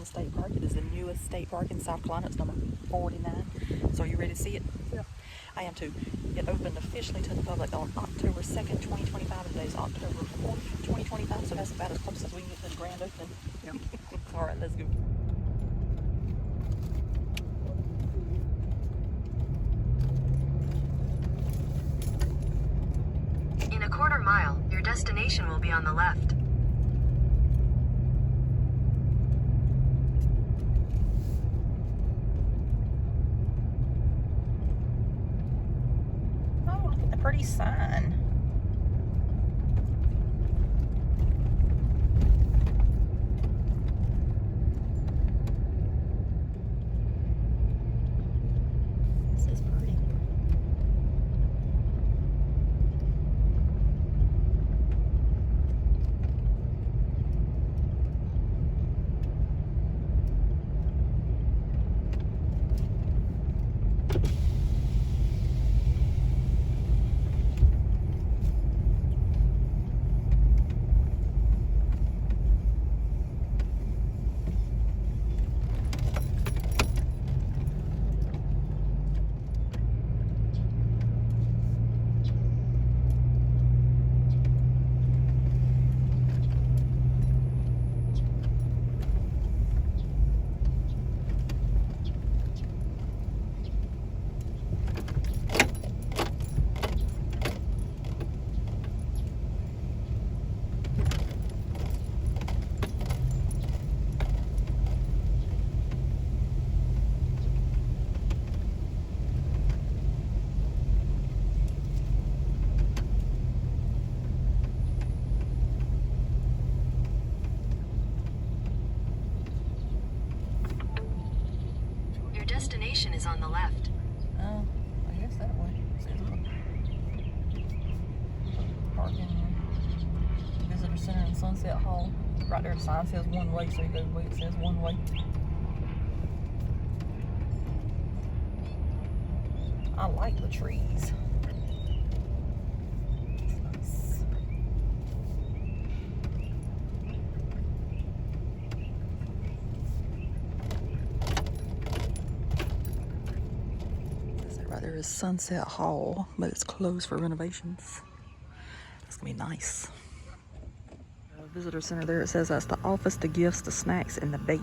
Yellowstone State Park. It is the newest state park in South Carolina. It's number 49. So are you ready to see it? Yeah. I am too. It opened officially to the public on October 2nd, 2025. And today's October 4th, 2025. So that's about as close as we can get to the grand opening. Yeah. All right, let's go. In a quarter mile, your destination will be on the left. Oh, look at the pretty sign. This is pretty. Your destination is on the left. Oh, I guess that way. Parking, visitor center and Sunset Hall. Right there, the sign says one way, so you go the way it says one way. I like the trees. Nice. Right there is Sunset Hall, but it's closed for renovations. That's gonna be nice. Visitor center there, it says that's the office, the gifts, the snacks, and the bait.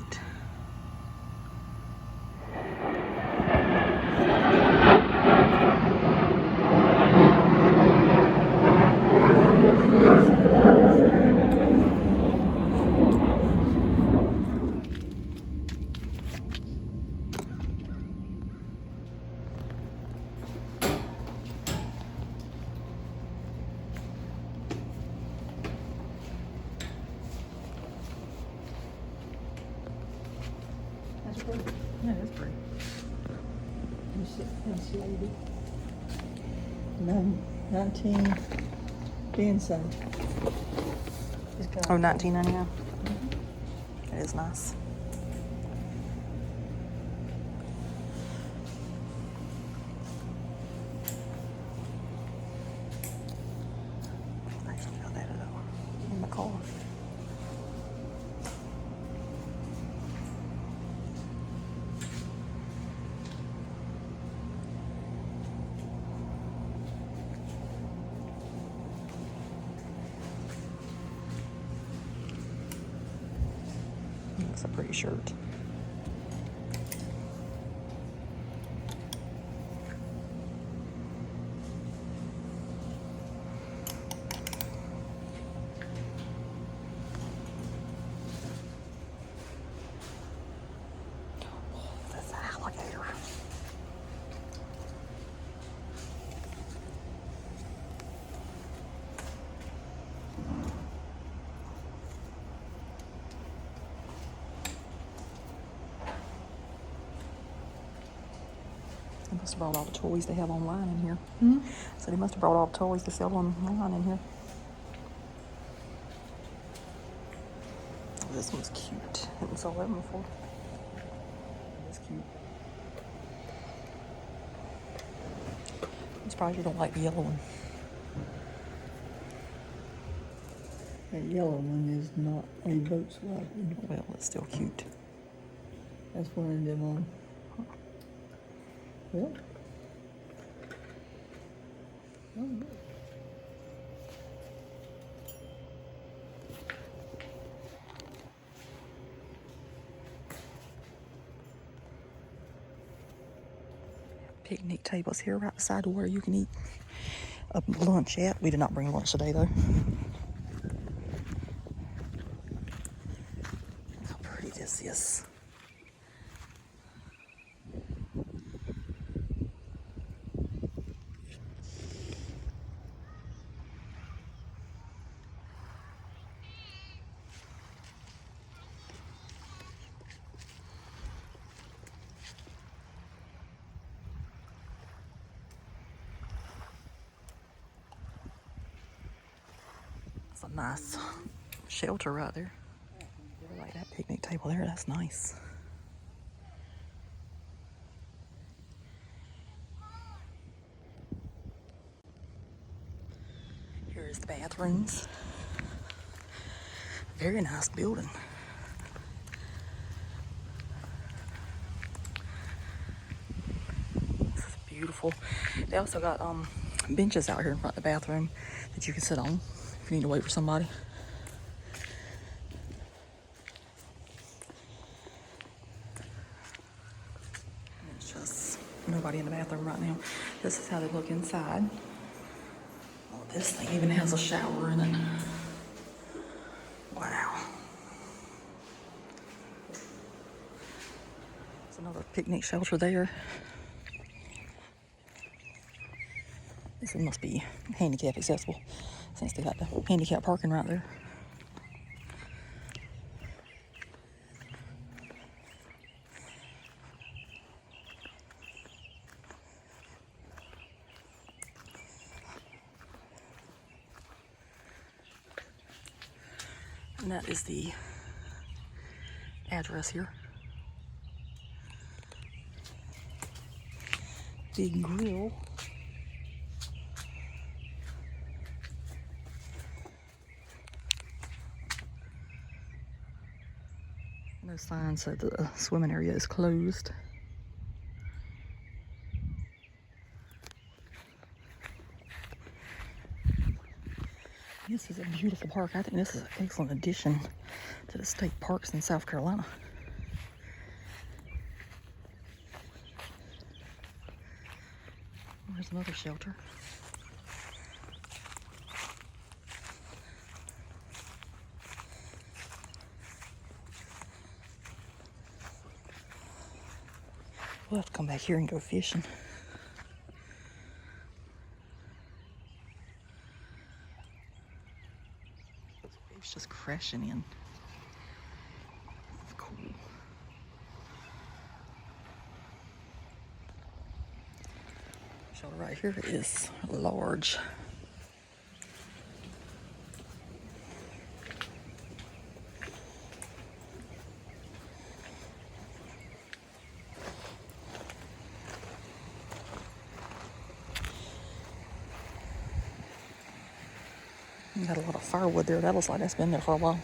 That's pretty. Yeah, it's pretty. It's lady. 19 inside. Oh, $19.99. It is nice. I actually got that in the car. That's a pretty shirt. Oh, that's an alligator. They must have brought all the toys they have online in here. Hmm? So they must have brought all the toys to sell online in here. Oh, this one's cute. Haven't saw that one before. That's cute. I'm surprised you don't like the yellow one. That yellow one is not a Volkswagen. Well, it's still cute. That's one of them on. Well. Oh, look. Picnic tables here right beside where you can eat a lunch at. We did not bring lunch today though. Look how pretty this is. It's a nice shelter right there. I like that picnic table there. That's nice. Here's the bathrooms. Very nice building. This is beautiful. They also got benches out here in front of the bathroom that you can sit on if you need to wait for somebody. It's just nobody in the bathroom right now. This is how they look inside. Oh, this thing even has a shower in it. Wow. There's another picnic shelter there. This one must be handicap accessible since they got the handicap parking right there. And that is the address here. Big grill. No sign said that the swimming area is closed. This is a beautiful park. I think this is an excellent addition to the state parks in South Carolina. There's another shelter. We'll have to come back here and go fishing. It's just crashing in. It's cool. Shelter right here is large. Got a lot of firewood there. That looks like that's been there for a while.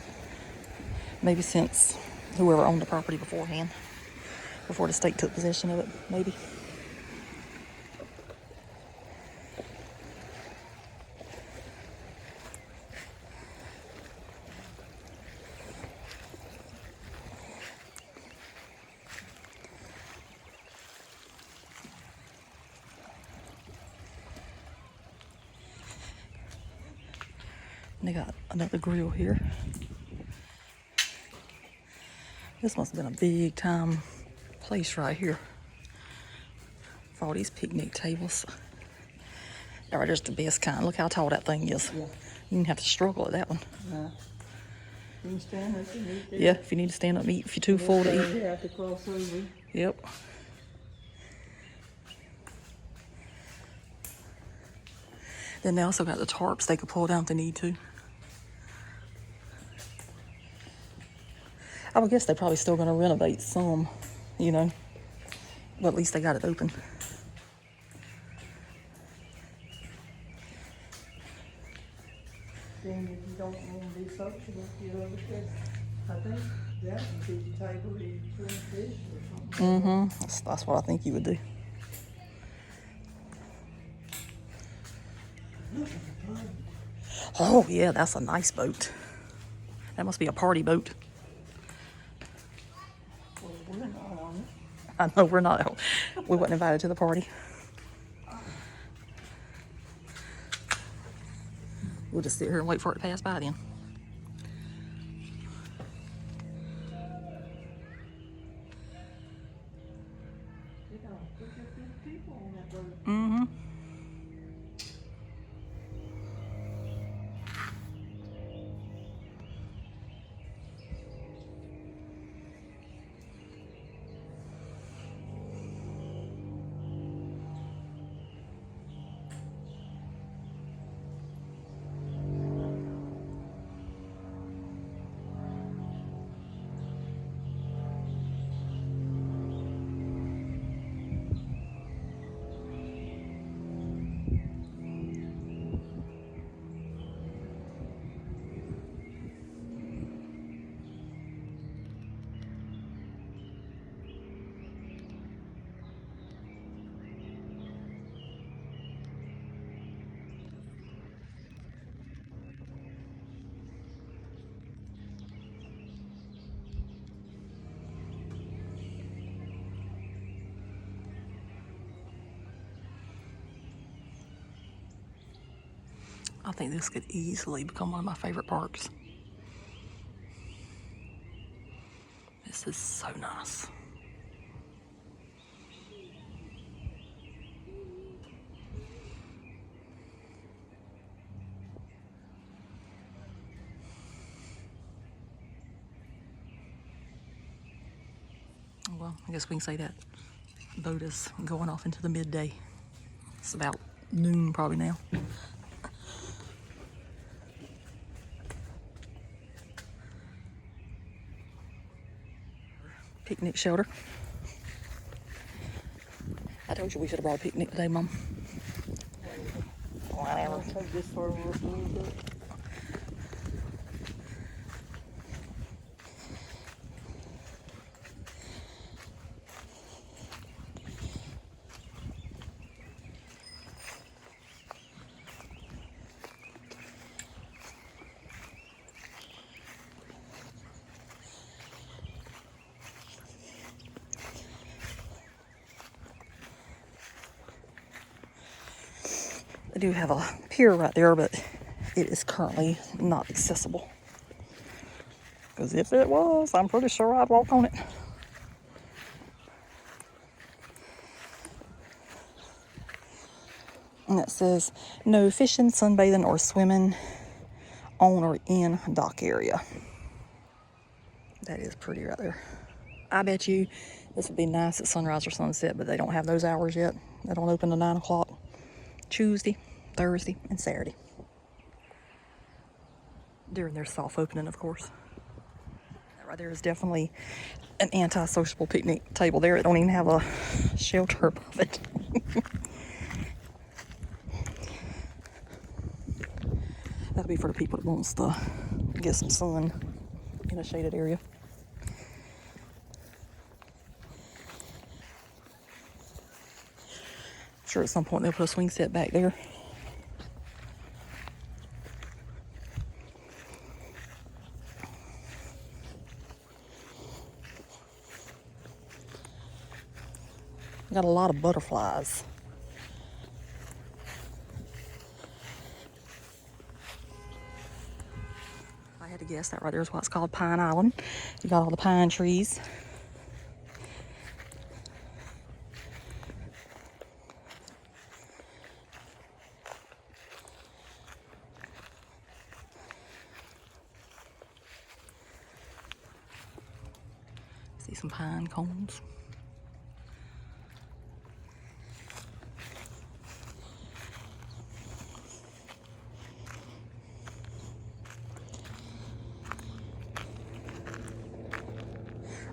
Maybe since whoever owned the property beforehand, before the state took possession of it, maybe. And they got another grill here. This must have been a big time place right here for all these picnic tables. That right there's the best kind. Look how tall that thing is. Yeah. You didn't have to struggle at that one. You can stand up and eat there. Yeah, if you need to stand up and eat, if you're too full to eat. You have to cross over. Yep. Then they also got the tarps they could pull down if they need to. I would guess they're probably still going to renovate some, you know. But at least they got it open. Then if you don't want to be social, you over there, I think. That would be the table where you bring fish or something. Mm-hmm. That's what I think you would do. Oh, yeah, that's a nice boat. That must be a party boat. Well, we're not on it. I know we're not, we wasn't invited to the party. We'll just sit here and wait for it to pass by then. They got 50 people on that boat. Mm-hmm. I think this could easily become one of my favorite parks. This is so nice. Well, I guess we can say that boat is going off into the midday. It's about noon probably now. Picnic shelter. I told you we should have brought a picnic today, Mom. I'll take this for a little bit. They do have a pier right there, but it is currently not accessible. Because if it was, I'm pretty sure I'd walk on it. And it says, no fishing, sunbathing, or swimming on or in dock area. That is pretty right there. I bet you this would be nice at sunrise or sunset, but they don't have those hours yet. They don't open till 9 o'clock. Tuesday, Thursday, and Saturday. During their soft opening, of course. That right there is definitely an anti-sociable picnic table there. It don't even have a shelter above it. That'll be for the people that wants to get some sun in a shaded area. I'm sure at some point they'll put a swing set back there. Got a lot of butterflies. If I had to guess, that right there is why it's called Pine Island. You got all the pine trees. See some pine cones.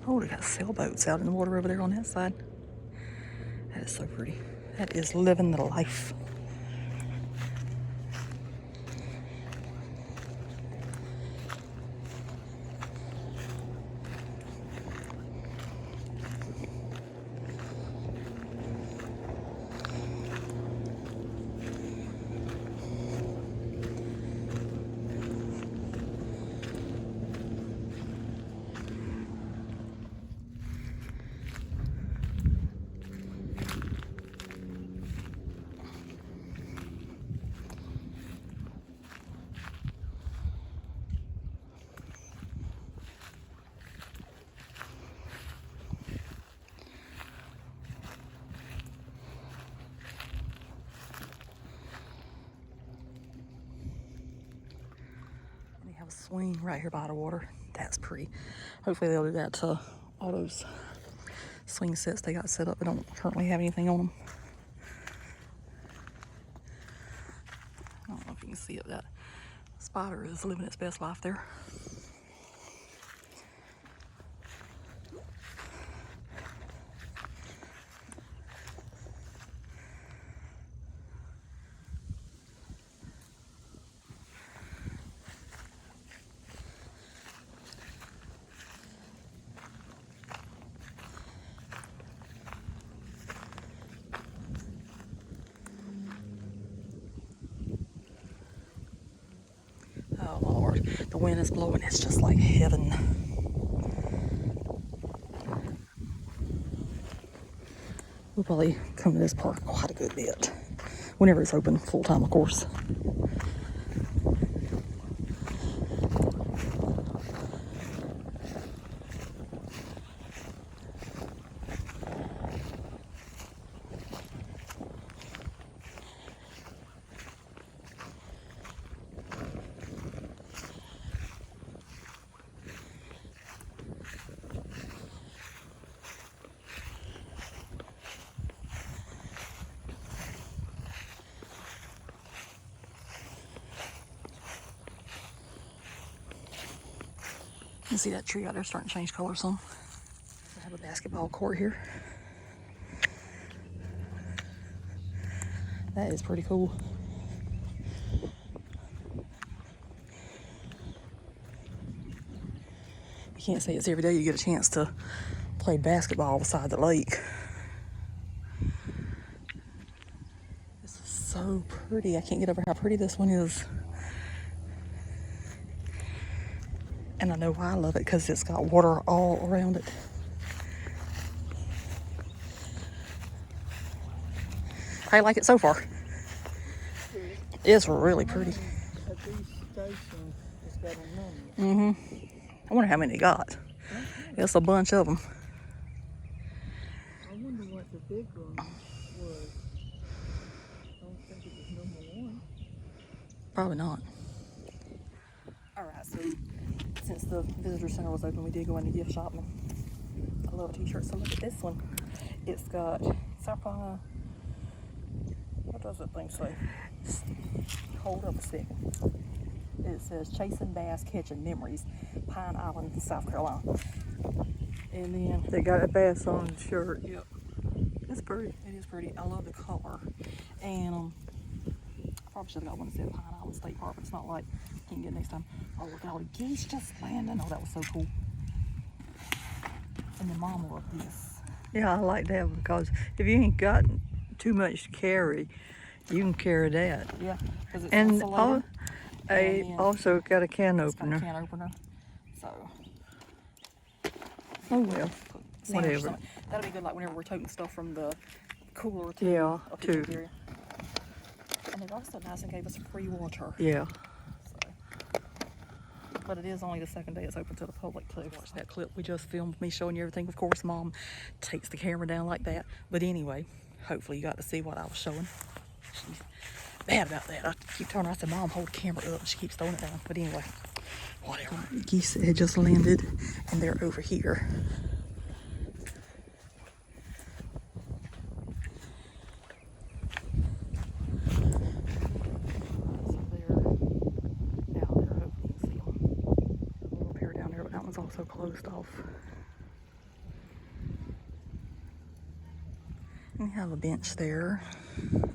Oh, they got sailboats out in the water over there on that side. That is so pretty. That is living the life. a swing right here by the water. That's pretty. Hopefully they'll do that to all those swing sets they got set up. They don't currently have anything on them. I don't know if you can see it. That spider is living its best life there. Oh Lord, the wind is blowing. It's just like heaven. We'll probably come to this park quite a good bit. Whenever it's open full time, of course. You can see that tree out there starting to change color some. I have a basketball court here. That is pretty cool. You can't say it's every day you get a chance to play basketball beside the lake. This is so pretty. I can't get over how pretty this one is. And I know why I love it, because it's got water all around it. How you like it so far? It's really pretty. At these stations, it's got a I number. wonder how many they got. It's a bunch of them. I wonder what the big one was. I don't think it was number 1. Probably not. Alright, so since the visitor center was open, we did go in the gift shop. And I love t-shirts, so look at this one. It's got South Carolina. What does that thing say? Hold up a second. It says Chasing Bass Catching Memories, Pine Island, South Carolina. And then They got a bass on the shirt. yep, it's pretty. It is pretty. I love the color. And I probably should have got one that said Pine Island State Park, but it's not like you can get it next time. Oh, look at all the geese just landing. Oh, that was so cool. And then Mom loved this. Yeah, I like that because if you ain't got too much to carry, you can carry that. Yeah, because it's And insulated. I And then also got a can it's got a opener. can opener. So Oh well, put sandwich or whatever. something. That'll be good, like whenever we're toting stuff from the cooler to Yeah, a picnic to area. And they're also nice and gave us free water. Yeah. So. But it is only the second day it's open to the public too. Watch that clip we just filmed, me showing you everything. Of course, Mom takes the camera down like that. But anyway, hopefully you got to see what I was showing. She's bad about that. I keep telling her, I said, Mom, hold the camera up. She keeps throwing it down. But anyway, whatever. Geese had just landed and they're over here. Also closed off. And you have a bench there. And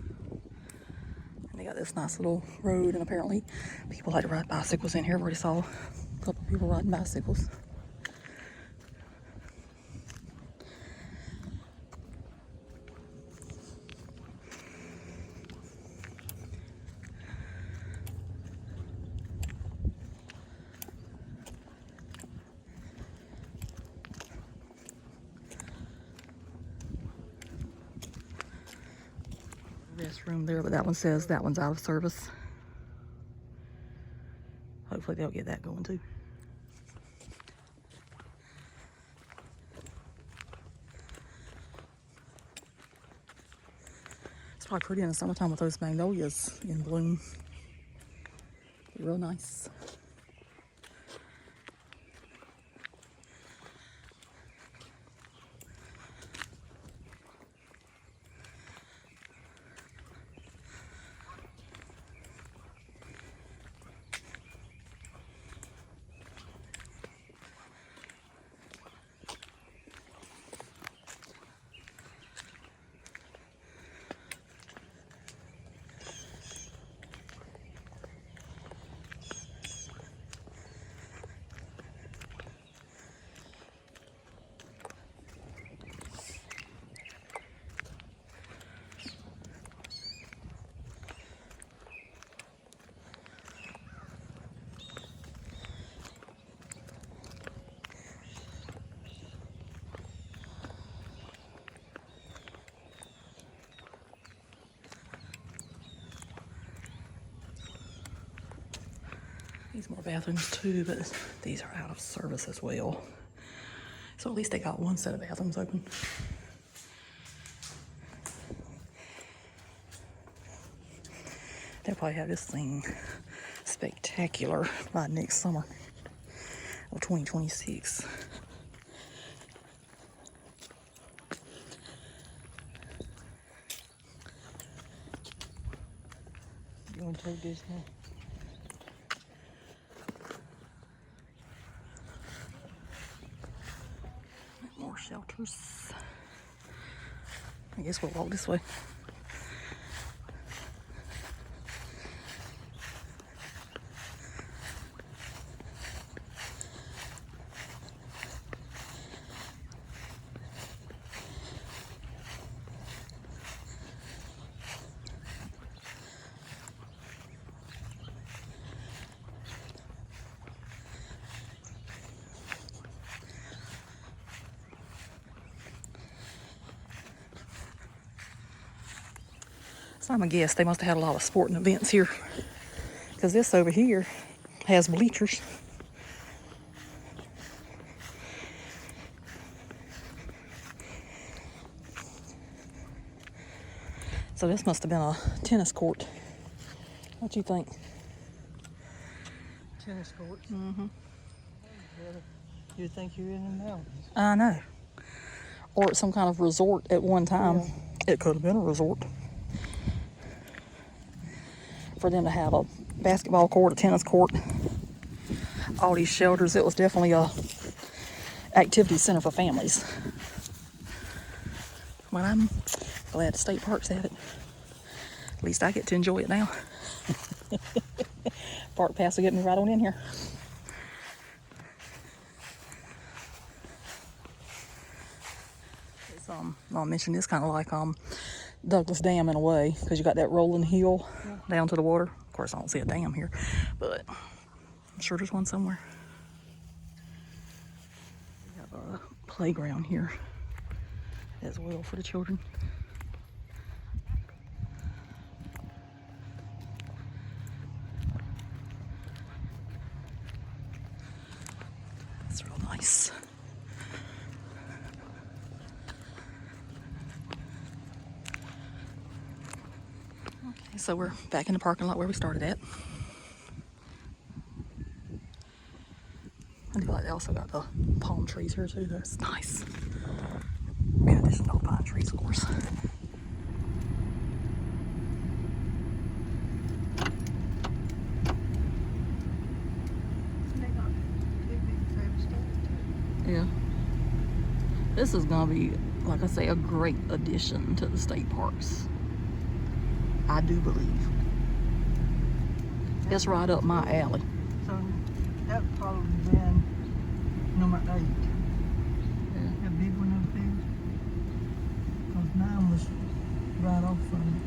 they got this nice little road, and apparently people like to ride bicycles in here. I've already saw a couple of people riding bicycles. Restroom there, but that one says that one's out of service. Hopefully they'll get that going too. It's probably pretty in the summertime with those magnolias in bloom. Real nice. bathrooms too, but these are out of service as well. So at least they got one set of bathrooms open. They'll probably have this thing spectacular by next summer of 2026. You want to take this now? More shelters. I guess we'll walk this way. So I'm gonna guess they must have had a lot of sporting events here, because this over here has bleachers. So this must have been a tennis court. What you think? Tennis courts. Mm-hmm. You think you're in the mountains? I know. Or some kind of resort at one time. Yeah. It could have been a resort. For them to have a basketball court, a tennis court, all these shelters, it was definitely a activity center for families. Well, I'm glad the state parks have it. At least I get to enjoy it now. Park pass will get me right on in here. It's, I'll mention this kind of like Douglas Dam in a way, because you got that rolling hill down to the water. Of course, I don't see a dam here, but I'm sure there's one somewhere. We have a playground here as well for the children. That's real nice. Okay, so we're back in the parking lot where we started at. I do like they also got the palm trees here too. That's nice. In addition to the pine trees, of course. Yeah. This is gonna be, like I say, a great addition to the state parks. I do believe. It's right up my alley. So that would probably been number 8. Yeah. That big one up there. Because 9 was right off from it.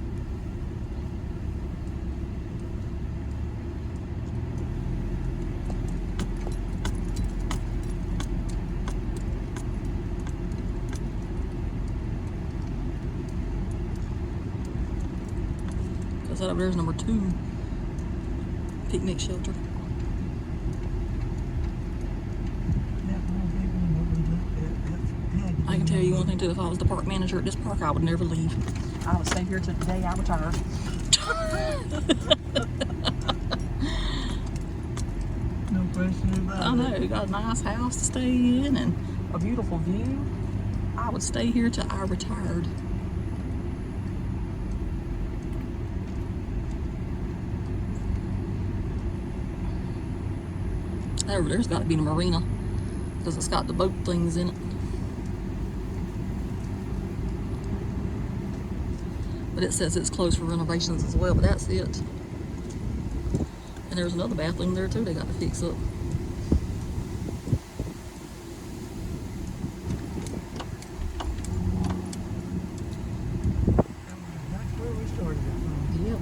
Because that up there is number 2. Picnic shelter. I can tell you one thing too, if I was the park manager at this park, I would never leave. I would stay here till the day I retire. No question about it. I know, you got a nice house to stay in and a beautiful view. I would stay here till I retired. Over there's got to be a marina because it's got the boat things in it. But it says it's closed for renovations as well, but that's it. And there's another bathroom there too they got to fix up. That's where we started it from. Yep.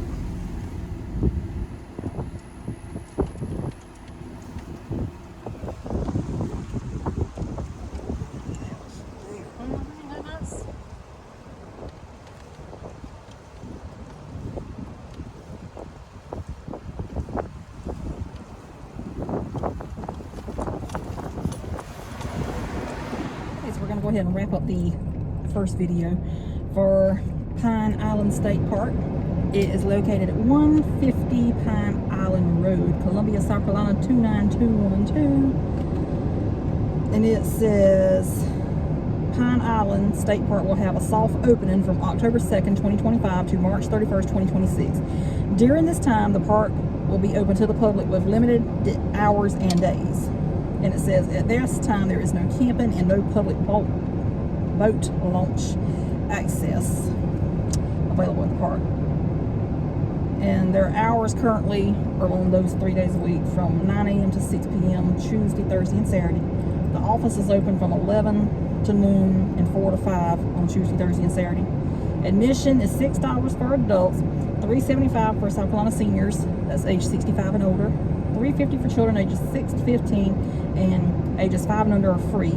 we're gonna go ahead and wrap up the first video for Pine Island State Park. It is located at 150 Pine Island Road, Columbia, South Carolina 29212. And it says Pine Island State Park will have a soft opening from October 2nd, 2025 to March 31st, 2026. During this time, the park will be open to the public with limited hours and days. And it says at this time there is no camping and no public boat launch access available at the park. And their hours currently are on those 3 days a week from 9 a.m. to 6 p.m. Tuesday, Thursday, and Saturday. The office is open from 11 to noon and 4 to 5 on Tuesday, Thursday, and Saturday. Admission is $6 for adults, $3.75 for South Carolina seniors, that's age 65 and older, $3.50 for children ages 6 to 15, and ages 5 and under are free.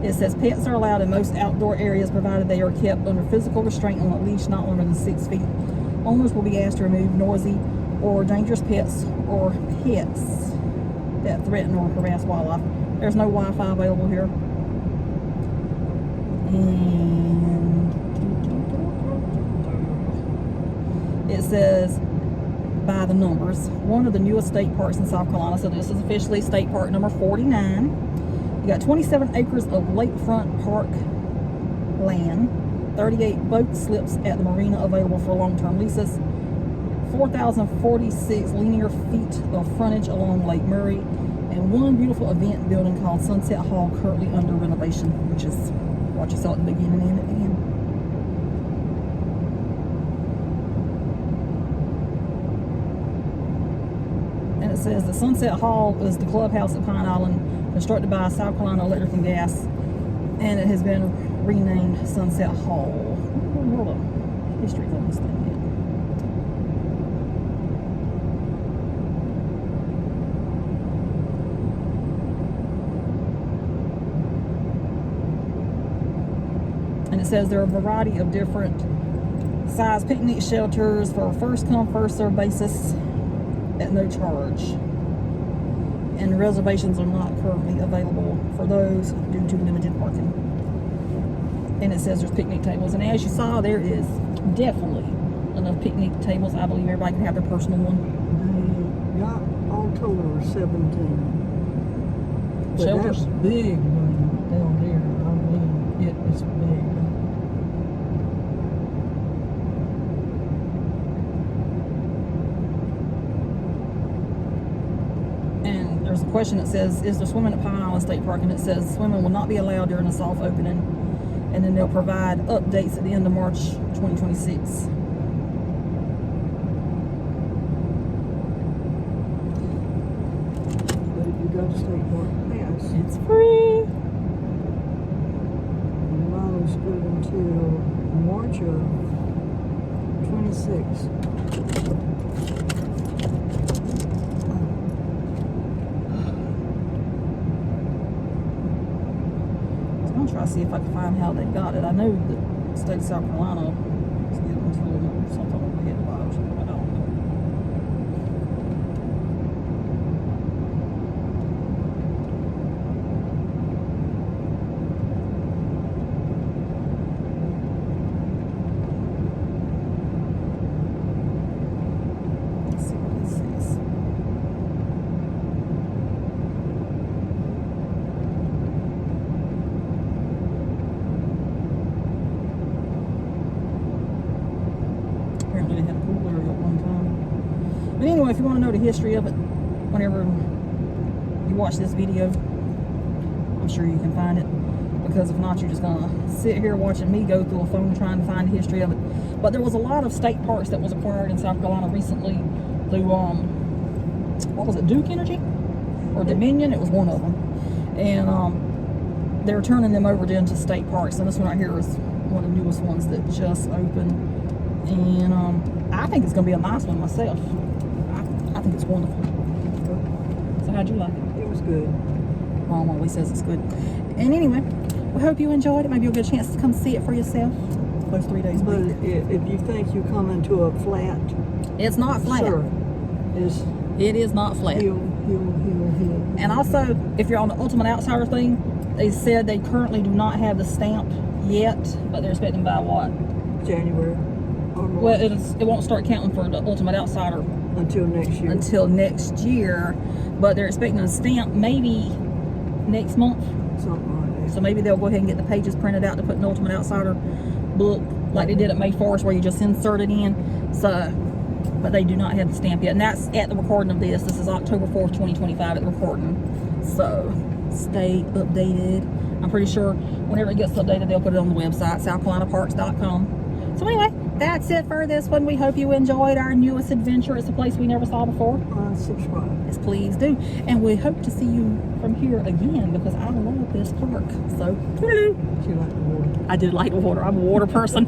It says pets are allowed in most outdoor areas provided they are kept under physical restraint on a leash not longer than 6 feet. Owners will be asked to remove noisy or dangerous pets or pets that threaten or harass wildlife. There's no Wi-Fi available here. And it says by the numbers, one of the newest state parks in South Carolina. So this is officially state park number 49. You got 27 acres of lakefront park land, 38 boat slips at the marina available for long-term leases, 4,046 linear feet of frontage along Lake Murray, and one beautiful event building called Sunset Hall currently under renovation, which is what you saw at the beginning and at the end. And it says the Sunset Hall is the clubhouse at Pine Island, constructed by South Carolina Electric and Gas, and it has been renamed Sunset Hall. What the history on this thing yet? And it says there are a variety of different size picnic shelters for a first come first served basis at no charge. And reservations are not currently available for those due to limited parking. And it says there's picnic tables. And as you saw, there is definitely enough picnic tables. I believe everybody can have their personal one. They got all total are 17. But Shelters? that's big one down there. I mean, it is big. And there's a question that says, is there swimming at Pine Island State Park? And it says swimming will not be allowed during the soft opening. And then they'll provide updates at the end of March 2026. But if you go to State Park Pass, It's free. the mileage good until March of 26. I'm gonna try to see if I can find how they got it. I know that the state of South Carolina is getting into something overhead wires. I don't know. Let's see what it says. Apparently they had a pool area at one time. But anyway, if you want to know the history of it, whenever you watch this video, I'm sure you can find it. Because if not, you're just going to sit here watching me go through a phone trying to find the history of it. But there was a lot of state parks that was acquired in South Carolina recently through, what was it, Duke Energy? Or Dominion? It was one of them. And they're turning them over into state parks. And this one right here is one of the newest ones that just opened. And I think it's going to be a nice one myself. I think it's wonderful. So how'd you like it? It was good. Mom always says it's good. And anyway, we hope you enjoyed it. Maybe you'll get a chance to come see it for yourself. Those 3 days a But week. if you think you come into a flat, It's not flat. sir, is It is not flat. hill. And also, if you're on the Ultimate Outsider thing, They said they currently do not have the stamp yet, but they're expecting by what? January or March. Well, it won't start counting for the Ultimate Outsider until next year. until next year, but they're expecting a stamp maybe next month. Something like that. So maybe they'll go ahead and get the pages printed out to put an Ultimate Outsider book like they did at May 4th, where you just insert it in. So, but they do not have the stamp yet, and that's at the recording of this. This is October 4th, 2025 at the recording. So stay updated. I'm pretty sure whenever it gets updated, they'll put it on the website, southcarolinaparks.com. So anyway, that's it for this one. We hope you enjoyed our newest adventure. It's a place we never saw before. Subscribe. Yes, please do. And we hope to see you from here again, because I love this park. So, Do you like the water? I do like the water. I'm a water person.